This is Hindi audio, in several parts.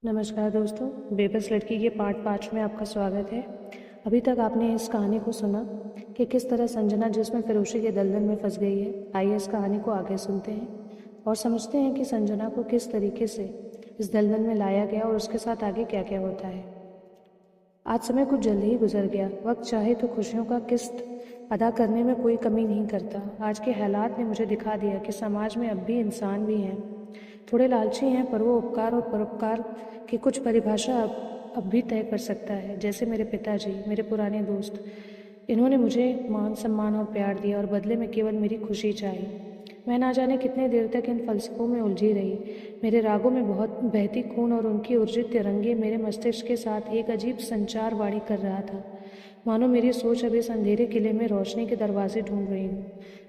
नमस्कार दोस्तों, बेबस लड़की के पार्ट 5 में आपका स्वागत है। अभी तक आपने इस कहानी को सुना कि किस तरह संजना जिसमें फिरोशी के दलदल में फंस गई है। आइए इस कहानी को आगे सुनते हैं और समझते हैं कि संजना को किस तरीके से इस दलदल में लाया गया और उसके साथ आगे क्या क्या होता है। आज समय कुछ जल्दी ही गुजर गया। वक्त चाहे तो खुशियों का किस्त अदा करने में कोई कमी नहीं करता। आज के हालात ने मुझे दिखा दिया कि समाज में अब भी इंसान भी हैं, थोड़े लालची हैं, पर वो उपकार और परोपकार की कुछ परिभाषा अब भी तय कर सकता है। जैसे मेरे पिताजी, मेरे पुराने दोस्त, इन्होंने मुझे मान सम्मान और प्यार दिया और बदले में केवल मेरी खुशी चाही। मैं ना जाने कितने देर तक इन फलसफों में उलझी रही। मेरे रागों में बहुत बहती खून और उनकी ऊर्जित तिरंगे मेरे मस्तिष्क के साथ एक अजीब संचार वाणी कर रहा था, मानो मेरी सोच अब इस अंधेरे किले में रोशनी के दरवाजे ढूंढ रही हूँ।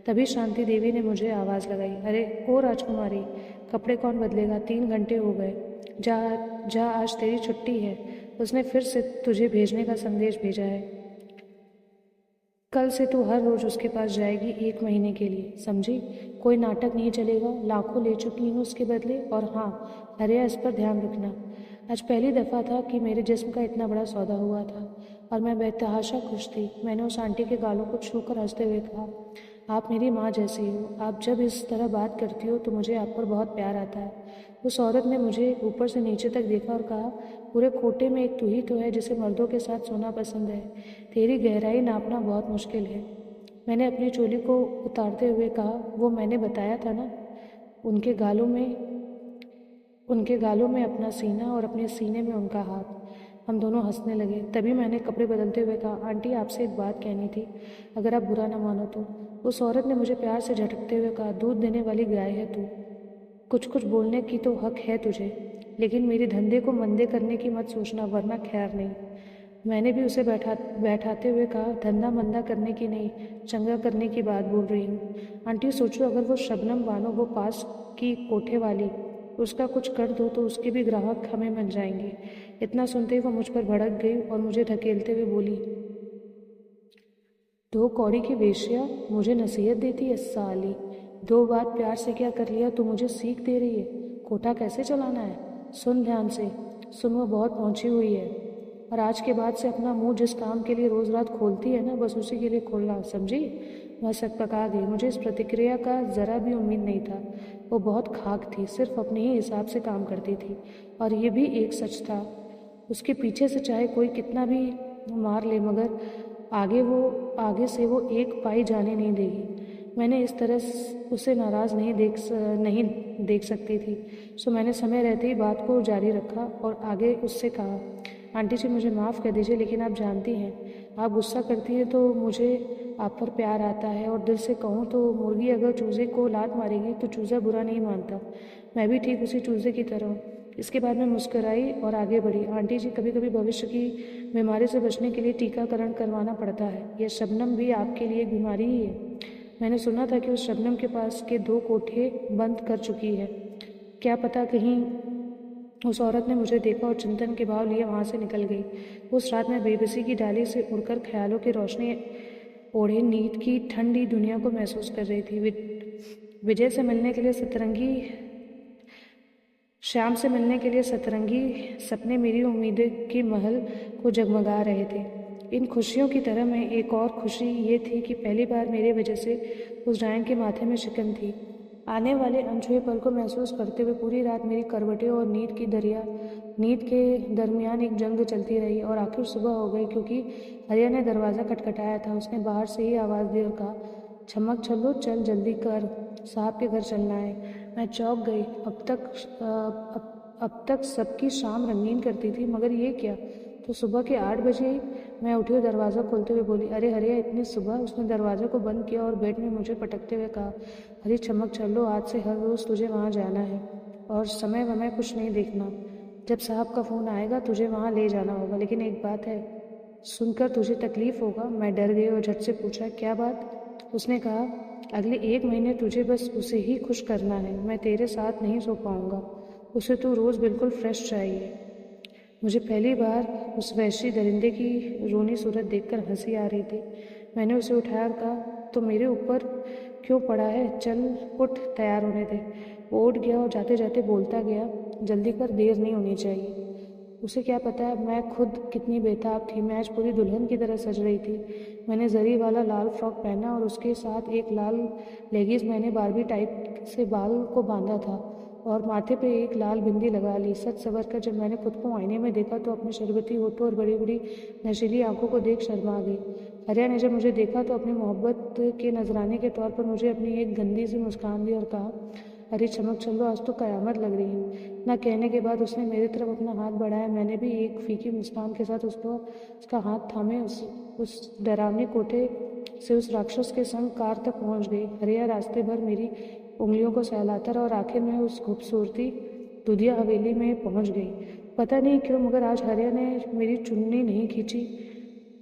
तभी शांति देवी ने मुझे आवाज़ लगाई, अरे ओ राजकुमारी, कपड़े कौन बदलेगा? 3 घंटे हो गए। जा जा, आज तेरी छुट्टी है। उसने फिर से तुझे भेजने का संदेश भेजा है। कल से तू हर रोज उसके पास जाएगी, 1 महीने के लिए, समझी? कोई नाटक नहीं चलेगा। लाखों ले चुकी हूँ उसके बदले। और हाँ हरिया, इस पर ध्यान रखना। आज पहली दफ़ा था कि मेरे जिस्म का इतना बड़ा सौदा हुआ था और मैं बेतहाशा खुश थी। मैंने उस आंटी के गालों को छूकर हंसते हुए कहा, आप मेरी माँ जैसी हो। आप जब इस तरह बात करती हो तो मुझे आप पर बहुत प्यार आता है। उस औरत ने मुझे ऊपर से नीचे तक देखा और कहा, पूरे कोटे में एक तू ही तो है जिसे मर्दों के साथ सोना पसंद है। तेरी गहराई नापना बहुत मुश्किल है। मैंने अपनी चोली को उतारते हुए कहा, वो मैंने बताया था ना। उनके गालों में उनके गालों में अपना सीना और अपने सीने में उनका हाथ। हम दोनों हंसने लगे। तभी मैंने कपड़े बदलते हुए कहा, आंटी आपसे एक बात कहनी थी, अगर आप बुरा ना मानो तो। उस औरत ने मुझे प्यार से झटकते हुए कहा, दूध देने वाली गाय है तू, कुछ कुछ बोलने की तो हक है तुझे, लेकिन मेरे धंधे को मंदे करने की मत सोचना, वरना खैर नहीं। मैंने भी उसे बैठाते हुए कहा, धंधा मंदा करने की नहीं, चंगा करने की बात बोल रही हूँ। आंटी सोचो, अगर वो शबनम बानो, वो पास की कोठे वाली, उसका कुछ कर दो तो उसके भी ग्राहक हमें मिल जाएंगे। इतना सुनते ही वो मुझ पर भड़क गई और मुझे धकेलते हुए बोली, 2 कौड़ी की वेश्या, मुझे नसीहत देती है साली। 2 बात प्यार से क्या कर लिया, तू मुझे सीख दे रही है कोठा कैसे चलाना है। सुन ध्यान से सुन, वो बहुत पहुंची हुई है और आज के बाद से अपना मुंह जिस काम के लिए रोज रात खोलती है ना, बस उसी के लिए खोलना, समझी? वह सकपका गई। मुझे इस प्रतिक्रिया का जरा भी उम्मीद नहीं था। वो बहुत खाक थी, सिर्फ अपने ही हिसाब से काम करती थी। और ये भी एक सच था, उसके पीछे से चाहे कोई कितना भी मार ले, मगर आगे से वो एक पाई जाने नहीं देगी। मैंने इस तरह उसे नाराज़ नहीं देख सकती थी, सो मैंने समय रहते ही बात को जारी रखा और आगे उससे कहा, आंटी जी मुझे माफ़ कर दीजिए, लेकिन आप जानती हैं, आप गुस्सा करती हैं तो मुझे आप पर प्यार आता है। और दिल से कहूँ तो मुर्गी अगर चूज़े को लात मारेगी तो चूज़ा बुरा नहीं मानता। मैं भी ठीक उसी चूज़े की तरह हूँ। इसके बाद मैं मुस्कराई और आगे बढ़ी, आंटी जी कभी कभी भविष्य की बीमारी से बचने के लिए टीकाकरण करवाना पड़ता है। यह शबनम भी आपके लिए एक बीमारी ही है। मैंने सुना था कि उस शबनम के पास के 2 कोठे बंद कर चुकी है। क्या पता कहीं। उस औरत ने मुझे देखा और चिंतन के भाव लिए वहाँ से निकल गई। उस रात मैं बेबसी की डाली से उड़कर ख्यालों की रोशनी ओढ़े नींद की ठंडी दुनिया को महसूस कर रही थी। विजय से मिलने के लिए सतरंगी शाम से मिलने के लिए सतरंगी सपने मेरी उम्मीदें के महल को जगमगा रहे थे। इन खुशियों की तरह में एक और खुशी ये थी कि पहली बार मेरे वजह से उस डायन के माथे में शिकन थी। आने वाले अनछुए पल को महसूस करते हुए पूरी रात मेरी करवटें और नींद के दरमियान एक जंग चलती रही और आखिर सुबह हो गई, क्योंकि हरिया ने दरवाज़ा खटखटाया था। उसने बाहर से ही आवाज़ दी और कहा, छमक छल्लो, चल जल्दी कर, साहब के घर चलना है। मैं चौंक गई। अब तक सबकी शाम रंगीन करती थी, मगर ये क्या? तो सुबह के 8 बजे ही मैं उठी और दरवाज़ा खोलते हुए बोली, अरे हरिया, इतनी सुबह? उसने दरवाजे को बंद किया और बेड में मुझे पटकते हुए कहा, अरे चमक चलो, आज से हर रोज़ तुझे वहाँ जाना है और समय वमय कुछ नहीं देखना। जब साहब का फ़ोन आएगा तुझे वहाँ ले जाना होगा, लेकिन एक बात है, सुनकर तुझे तकलीफ़ होगा। मैं डर गई और झट से पूछा, क्या बात? उसने कहा, अगले 1 महीने तुझे बस उसे ही खुश करना है। मैं तेरे साथ नहीं सो पाऊँगा। उसे तो रोज़ बिल्कुल फ्रेश चाहिए। मुझे पहली बार उस वहशी दरिंदे की रोनी सूरत देखकर हंसी आ रही थी। मैंने उसे उठाया और कहा, तो मेरे ऊपर क्यों पड़ा है? चल उठ, तैयार होने दे। वो उठ गया और जाते जाते बोलता गया, जल्दी कर, देर नहीं होनी चाहिए। उसे क्या पता है मैं खुद कितनी बेताब थी। मैं आज पूरी दुल्हन की तरह सज रही थी। मैंने जरी वाला लाल फ्रॉक पहना और उसके साथ एक लाल लेगिस मैंने बारबी टाइप से बाल को बांधा था और माथे पे एक लाल बिंदी लगा ली। सच सवर कर जब मैंने खुद को आईने में देखा तो अपने शरबती होठों और बड़ी बड़ी नशीली आंखों को देख शर्मा गई। हरिया ने जब मुझे देखा तो अपनी मोहब्बत के नजराने के तौर पर मुझे अपनी एक गंदी सी मुस्कान दी और कहा, अरे चमक चलो, आज तो कयामत लग रही है। ना कहने के बाद उसने मेरी तरफ अपना हाथ बढ़ाया। मैंने भी एक फीकी मुस्कान के साथ उसका हाथ थामे उस डरावने कोठे से उस राक्षस के संग कार तक पहुंच गई। हरिया रास्ते भर मेरी उंगलियों को सहलाता रहा और आखिर में उस खूबसूरती दुधिया हवेली में पहुंच गई। पता नहीं क्यों मगर आज हरिया ने मेरी चुन्नी नहीं खींची।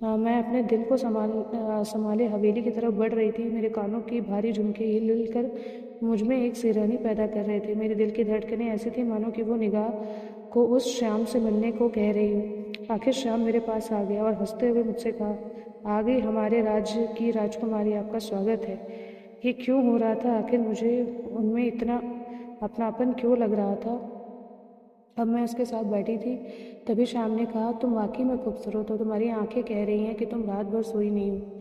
मैं अपने दिल को संभाले हवेली की तरफ बढ़ रही थी। मेरे कानों की भारी झुमके हिल हिल कर मुझ में एक सिरहनी पैदा कर रहे थे। मेरे दिल की धड़कनें ऐसी थी मानो कि वो निगाह को उस श्याम से मिलने को कह रही हो। आखिर श्याम मेरे पास आ गया और हंसते हुए मुझसे कहा, आ गई हमारे राज्य की राजकुमारी, आपका स्वागत है। ये क्यों हो रहा था? आखिर मुझे उनमें इतना अपनापन क्यों लग रहा था? अब मैं उसके साथ बैठी थी, तभी श्याम ने कहा, तुम वाकई में खूबसूरत हो। तुम्हारी आंखें कह रही हैं कि तुम रात भर सोई नहीं हो।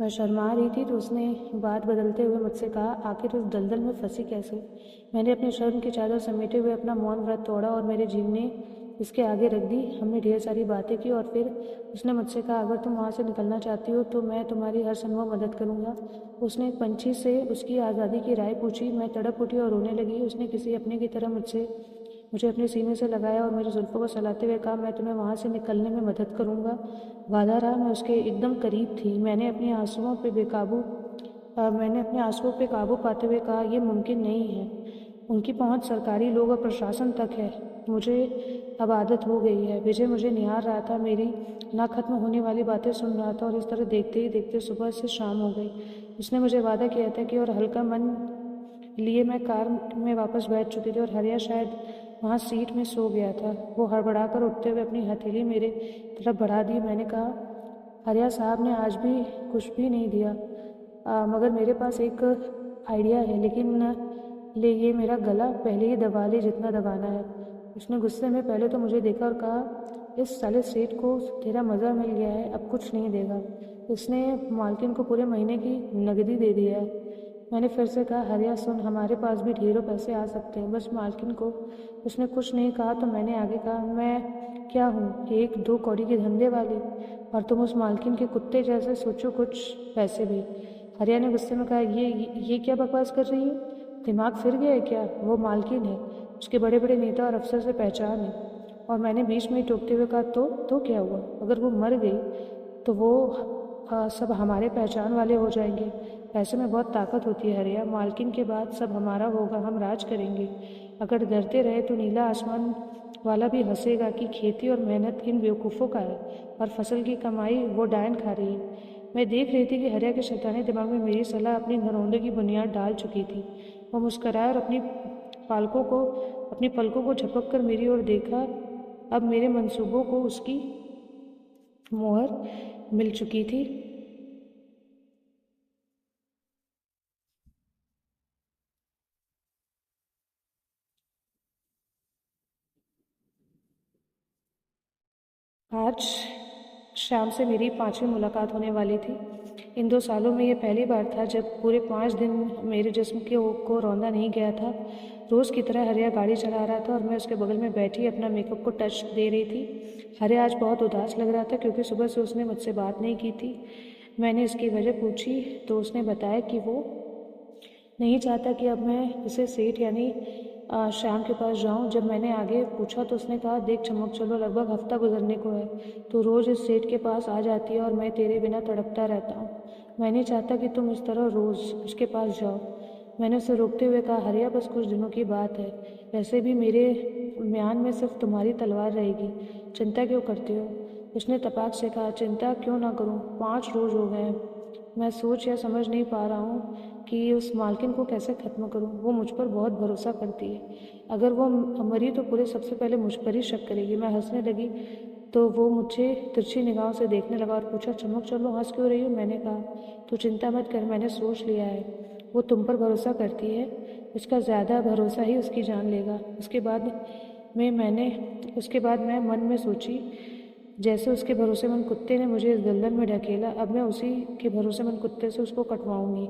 मैं शर्मा रही थी तो उसने बात बदलते हुए मुझसे कहा, आखिर उस दलदल में फंसी कैसे? मैंने अपनी शर्म की चादर समेटे हुए अपना मौन व्रत तोड़ा और मेरे जीवने इसके आगे रख दी। हमने ढेर सारी बातें की और फिर उसने मुझसे कहा, अगर तुम वहाँ से निकलना चाहती हो तो मैं तुम्हारी हर संभव मदद करूँगा। उसने एक पंछी से उसकी आज़ादी की राय पूछी। मैं तड़प उठी और रोने लगी। उसने किसी अपने की तरह मुझे अपने सीने से लगाया और मेरी जुल्फ़ों को सहलाते हुए कहा, मैं तुम्हें वहाँ से निकलने में मदद करूँगा। वादा रहा। मैं उसके एकदम करीब थी। मैंने अपने आंसुओं पे काबू पाते हुए कहा, यह मुमकिन नहीं है। उनकी पहुंच सरकारी लोग और प्रशासन तक है। मुझे अब आदत हो गई है। विजय मुझे निहार रहा था, मेरी ना खत्म होने वाली बातें सुन रहा था और इस तरह देखते ही देखते सुबह से शाम हो गई। उसने मुझे वादा किया था कि और हल्का मन लिए मैं कार में वापस बैठ चुकी थी और हरिया शायद वहाँ सीट में सो गया था। वो हड़बड़ाकर उठते हुए अपनी हथेली मेरे तरफ बढ़ा दी। मैंने कहा, हरिया साहब ने आज भी कुछ भी नहीं दिया, मगर मेरे पास एक आइडिया है, लेकिन ले ये मेरा गला पहले ही दबा ले जितना दबाना है। उसने गुस्से में पहले तो मुझे देखा और कहा, इस साले सेठ को तेरा मज़ा मिल गया है, अब कुछ नहीं देगा। उसने मालकिन को पूरे महीने की नकदी दे दिया है। मैंने फिर से कहा, हरिया सुन, हमारे पास भी ढेरों पैसे आ सकते हैं, बस मालकिन को। उसने कुछ नहीं कहा तो मैंने आगे कहा, मैं क्या हूँ, एक दो कौड़ी के धंधे वाली, और तुम उस मालकिन के कुत्ते जैसे, सोचो कुछ पैसे भी। हरिया ने गुस्से में कहा, ये क्या बकवास कर रही हो? दिमाग फिर गया है क्या? वो मालकिन है, उसके बड़े बड़े नेता और अफसर से पहचान है। और मैंने बीच में ही टोकते हुए कहा, तो क्या हुआ? अगर वो मर गई तो वो सब हमारे पहचान वाले हो जाएंगे। पैसे में बहुत ताकत होती है हरिया। मालकिन के बाद सब हमारा होगा, हम राज करेंगे। अगर डरते रहे तो नीला आसमान वाला भी हंसेगा कि खेती और मेहनत इन बेवकूफ़ों का है और फसल की कमाई वो डायन खा रही है। मैं देख रही थी कि हरिया के शैतानी दिमाग में मेरी सलाह अपनी घरौंदे की बुनियाद डाल चुकी थी। वो मुस्कराया और अपनी पलकों को झपक कर मेरी ओर देखा। अब मेरे मंसूबों को उसकी मोहर मिल चुकी थी। आज शाम से मेरी 5वीं मुलाकात होने वाली थी। इन 2 सालों में यह पहली बार था जब पूरे 5 दिन मेरे जिस्म को रौंदा नहीं गया था। रोज़ की तरह हरिया गाड़ी चला रहा था और मैं उसके बगल में बैठी अपना मेकअप को टच दे रही थी। हरिया आज बहुत उदास लग रहा था क्योंकि सुबह से उसने मुझसे बात नहीं की थी। मैंने इसकी वजह पूछी तो उसने बताया कि वो नहीं चाहता कि अब मैं इसे सेठ यानी श्याम के पास जाऊं। जब मैंने आगे पूछा तो उसने कहा, देख चमक चलो, लगभग हफ्ता गुजरने को है। तो रोज़ इस सेठ के पास आ जाती है और मैं तेरे बिना तड़पता रहता हूँ। मैं नहीं चाहता कि तुम इस तरह रोज़ उसके पास जाओ। मैंने उसे रोकते हुए कहा, हरिया बस कुछ दिनों की बात है। वैसे भी मेरे म्यान में सिर्फ तुम्हारी तलवार रहेगी, चिंता क्यों करते हो? उसने तपाक से कहा, चिंता क्यों ना करूं, 5 रोज हो गए। मैं सोच या समझ नहीं पा रहा हूँ कि उस मालकिन को कैसे ख़त्म करूँ। वो मुझ पर बहुत भरोसा करती है। अगर वो मरी तो पूरे सबसे पहले मुझ पर ही शक करेगी। मैं हंसने लगी तो वो मुझे तिरछी निगाहों से देखने लगा और पूछा, चमक चलो, हंस क्यों रही हो? मैंने कहा, तू चिंता मत कर, मैंने सोच लिया है। वो तुम पर भरोसा करती है, उसका ज़्यादा भरोसा ही उसकी जान लेगा। उसके बाद मैंने उसके बाद मैं मन में सोची, जैसे उसके भरोसेमंद कुत्ते ने मुझे इस दलदल में ढकेला, अब मैं उसी के भरोसेमंद कुत्ते से उसको कटवाऊंगी।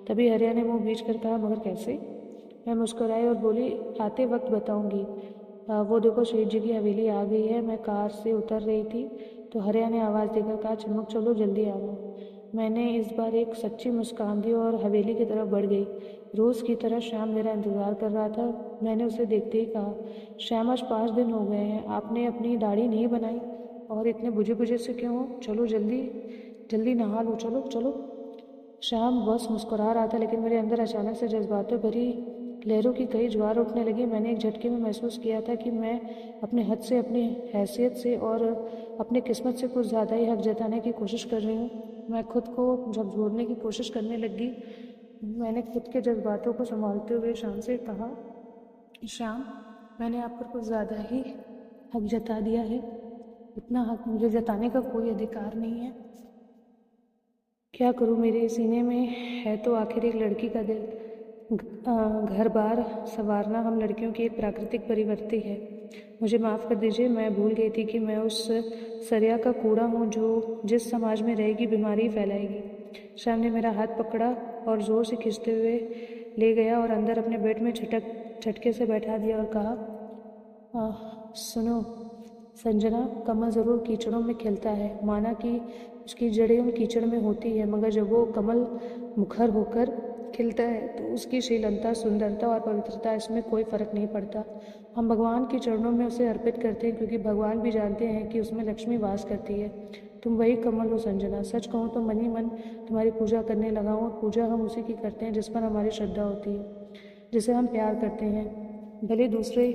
तभी हरिया ने मुंह बीच कर कहा, मगर कैसे? मैं मुस्कुराई और बोली, आते वक्त बताऊंगी। वो देखो शेठ जी की हवेली आ गई है। मैं कार से उतर रही थी तो हरिया ने आवाज़ देकर कहा, चमक चलो जल्दी आओ। मैंने इस बार एक सच्ची मुस्कान दी और हवेली की तरफ बढ़ गई। रोज़ की तरह श्याम मेरा इंतज़ार कर रहा था। मैंने उसे देखते ही कहा, श्याम आज 5 दिन हो गए हैं, आपने अपनी दाढ़ी नहीं बनाई और इतने बुझे बुझे से क्यों हो? चलो जल्दी जल्दी नहा लो, चलो चलो। श्याम बस मुस्कुरा रहा था, लेकिन मेरे अंदर अचानक से जज्बातों भरी लहरों की कई ज्वार उठने लगी। मैंने एक झटके में महसूस किया था कि मैं अपने हद से, अपनी हैसियत से और अपनी किस्मत से कुछ ज़्यादा ही हक जताने की कोशिश कर रही हूँ। मैं खुद को झकझोरने की कोशिश करने लगी। मैंने खुद के जज्बातों को संभालते हुए श्याम से कहा, श्याम, मैंने आप पर कुछ ज़्यादा ही हक जता दिया है। इतना हक मुझे जताने का कोई अधिकार नहीं है। क्या करूँ, मेरे सीने में है तो आखिर एक लड़की का दिल। घर बार संवारना हम लड़कियों की एक प्राकृतिक प्रवृत्ति है। मुझे माफ़ कर दीजिए, मैं भूल गई थी कि मैं उस सरिया का कूड़ा हूँ जो जिस समाज में रहेगी बीमारी फैलाएगी। श्याम ने मेरा हाथ पकड़ा और ज़ोर से खींचते हुए ले गया और अंदर अपने बेड में झटके से बैठा दिया और कहा, सुनो संजना, कमल ज़रूर कीचड़ों में खिलता है। माना कि उसकी जड़ें उन कीचड़ में होती है, मगर जब वो कमल मुखर होकर खिलता है तो उसकी शीलता, सुंदरता और पवित्रता, इसमें कोई फ़र्क नहीं पड़ता। हम भगवान के चरणों में उसे अर्पित करते हैं, क्योंकि भगवान भी जानते हैं कि उसमें लक्ष्मी वास करती है। तुम वही कमल हो संजना। सच कहूँ तो मन ही मन तुम्हारी पूजा करने लगा हूँ, और पूजा हम उसी की करते हैं जिस पर हमारी श्रद्धा होती है, जिसे हम प्यार करते हैं। भले दूसरे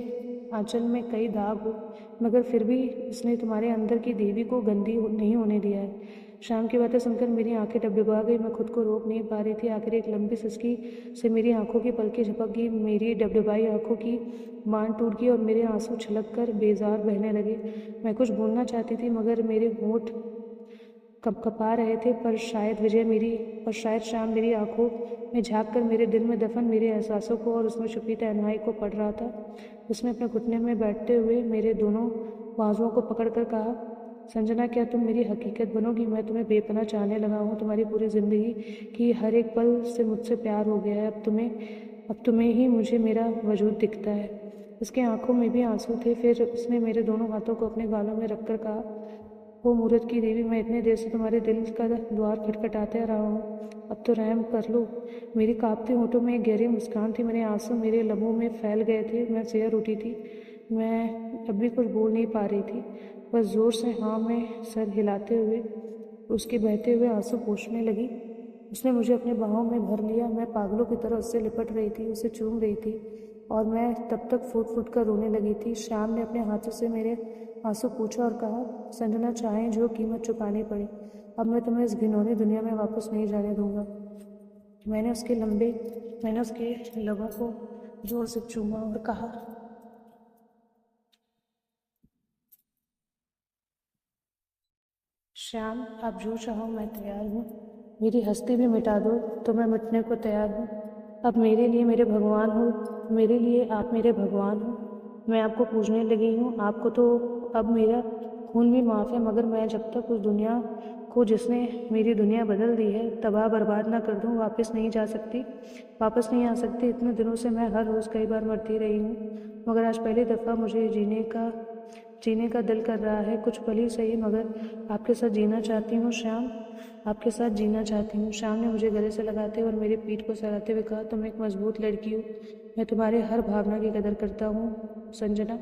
आंचल में कई दाग हो, मगर फिर भी इसने तुम्हारे अंदर की देवी को नहीं होने दिया है। शाम की बातें सुनकर मेरी आंखें डबडबा गई। मैं खुद को रोक नहीं पा रही थी। आखिर एक लंबी सिसकी से मेरी आंखों की पलकें झपक गई। मेरी डबडबाई आंखों की मान टूट गई और मेरे आंसू छलक कर बेजार बहने लगे। मैं कुछ बोलना चाहती थी, मगर मेरे होंठ कपकपा रहे थे। पर शायद शाम मेरी आंखों में झांक कर मेरे दिल में दफन मेरे एहसासों को और उसमें छुपी तन्हाई को पढ़ रहा था। उसने अपने घुटने में बैठते हुए मेरे दोनों बाजुओं को पकड़कर कहा, संजना, क्या तुम मेरी हकीकत बनोगी? मैं तुम्हें बेपनाह चाहने लगा हूँ। तुम्हारी पूरी जिंदगी की हर एक पल से मुझसे प्यार हो गया है। अब तुम्हें ही मुझे मेरा वजूद दिखता है। उसकी आंखों में भी आंसू थे। फिर उसने मेरे दोनों हाथों को अपने गालों में रखकर कहा, वो मूरत की देवी, मैं इतने देर से तुम्हारे दिल का द्वार खटखटाते रहा हूँ, अब तो रहम कर लो। मेरी कांपती होठों में एक गहरी मुस्कान थी। मेरे आंसू मेरे लबों में फैल गए थे। मैं सिहर उठी थी। मैं अभी कुछ बोल नहीं पा रही थी, बस जोर से हाँ में सर हिलाते हुए उसके बहते हुए आंसू पोंछने लगी। उसने मुझे अपने बाहों में भर लिया। मैं पागलों की तरह उससे लिपट रही थी, उसे चूम रही थी, और मैं तब तक फूट फूट कर रोने लगी थी। श्याम ने अपने हाथों से मेरे आंसू पूछा और कहा, संजना, चाहें जो कीमत चुकानी पड़े, अब मैं तुम्हें इस घिनौनी दुनिया में वापस नहीं जाने दूंगा। मैंने उसके लबों को जोर से चूमा और कहा, श्याम, आप जो चाहो मैं तैयार हूँ। मेरी हस्ती भी मिटा दो तो मैं मिटने को तैयार हूँ। अब मेरे लिए मेरे भगवान हो, मेरे लिए आप मेरे भगवान हो। मैं आपको पूजने लगी हूँ। आपको तो अब मेरा खून भी माफ़ है, मगर मैं जब तक उस दुनिया को जिसने मेरी दुनिया बदल दी है तबाह बर्बाद ना कर दूँ, वापस नहीं आ सकती। इतने दिनों से मैं हर रोज़ कई बार मरती रही हूँ, मगर आज पहली दफ़ा मुझे जीने का दिल कर रहा है। कुछ पल ही सही, मगर आपके साथ जीना चाहती हूँ श्याम, आपके साथ जीना चाहती हूँ। श्याम ने मुझे गले से लगाते और मेरी पीठ को सहलाते हुए कहा, तुम एक मजबूत लड़की हो। मैं तुम्हारे हर भावना की कदर करता हूँ संजना,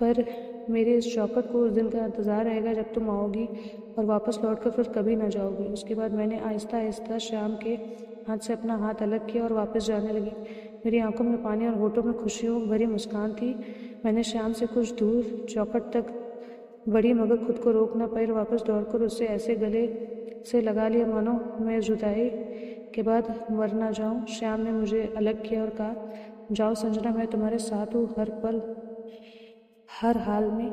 पर मेरे इस चौखट को उस दिन का इंतज़ार रहेगा जब तुम आओगी और वापस लौट कर फिर कभी ना जाओगी। उसके बाद मैंने आहिस्ता आहिस्ता श्याम के हाथ से अपना हाथ अलग किया और वापस जाने लगी। मेरी आंखों में पानी और होठों में खुशियों भरी मुस्कान थी। मैंने श्याम से कुछ दूर चौखट तक बढ़ी, मगर खुद को रोक न पाई और वापस दौड़कर उससे ऐसे गले से लगा लिया मानो मैं जुदाई के बाद मर ना जाऊं। श्याम ने मुझे अलग किया और कहा, जाओ संजना, मैं तुम्हारे साथ हूँ हर पल, हर हाल में।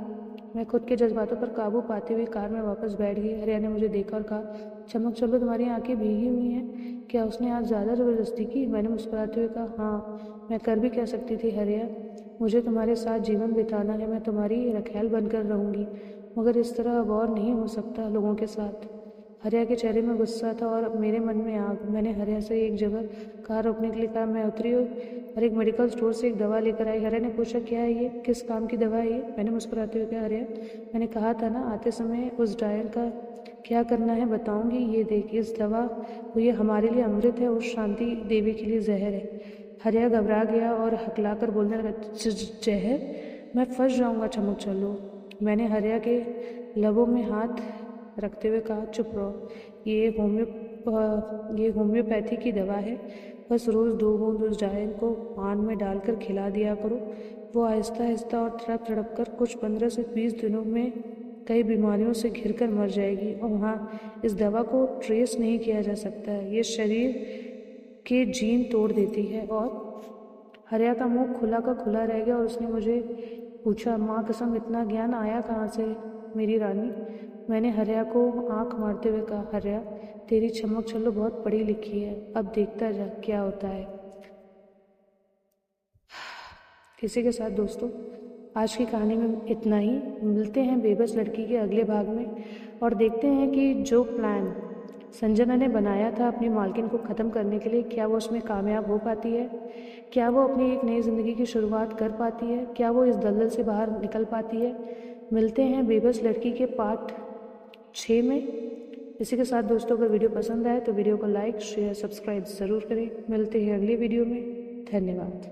मैं खुद के जज्बातों पर काबू पाते हुए कार में वापस बैठ गई। हरिया ने मुझे देखा और कहा, चमक चलो, तुम्हारी आंखें भीगी हुई हैं। क्या उसने आज ज़्यादा ज़बरदस्ती की? मैंने मुस्कुराते हुए कहा, हाँ, मैं कर भी क्या सकती थी हरिया। मुझे तुम्हारे साथ जीवन बिताना है, मैं तुम्हारी रखैल बनकर रहूँगी, मगर इस तरह अब और नहीं हो सकता लोगों के साथ। हरिया के चेहरे में गुस्सा था और मेरे मन में आग। मैंने हरिया से एक जगह कार रोकने के लिए कहा। मैं उतरी और एक मेडिकल स्टोर से एक दवा लेकर आई। हरिया ने पूछा, क्या है ये, किस काम की दवा है ये? मैंने मुस्कुराते हुए कहा, हरिया मैंने कहा था ना आते समय उस डायल का क्या करना है बताऊंगी। ये देख, इस दवा को, ये हमारे लिए अमृत है, उस शांति देवी के लिए जहर है। हरिया घबरा गया और हकलाकर बोलने लगा, जहर? मैं फंस जाऊंगा चमक चलो। मैंने हरिया के लबों में हाथ रखते हुए कहा, चुप रहो, ये होम्योपैथी की दवा है, बस रोज़ 2 बूंद उस डायल को पान में डालकर खिला दिया करो। वो आहिस्ता आहिस्ता और तड़प तड़प कर कुछ 15 से 20 दिनों में कई बीमारियों से घिर कर मर जाएगी। और हाँ, इस दवा को ट्रेस नहीं किया जा सकता है, ये शरीर के जीन तोड़ देती है। और हरिया का मुंह खुला का खुला रह गया और उसने मुझे पूछा, माँ कसम इतना ज्ञान आया कहाँ से मेरी रानी? मैंने हरिया को आंख मारते हुए कहा, हरिया तेरी चमक चलो बहुत पढ़ी लिखी है, अब देखता जा क्या होता है। इसी के साथ दोस्तों आज की कहानी में इतना ही। मिलते हैं बेबस लड़की के अगले भाग में और देखते हैं कि जो प्लान संजना ने बनाया था अपनी मालकिन को ख़त्म करने के लिए, क्या वो उसमें कामयाब हो पाती है? क्या वो अपनी एक नई ज़िंदगी की शुरुआत कर पाती है? क्या वो इस दलदल से बाहर निकल पाती है? मिलते हैं बेबस लड़की के पार्ट 6 में। इसी के साथ दोस्तों अगर वीडियो पसंद आए तो वीडियो को लाइक शेयर सब्सक्राइब ज़रूर करें। मिलते हैं अगली वीडियो में। धन्यवाद।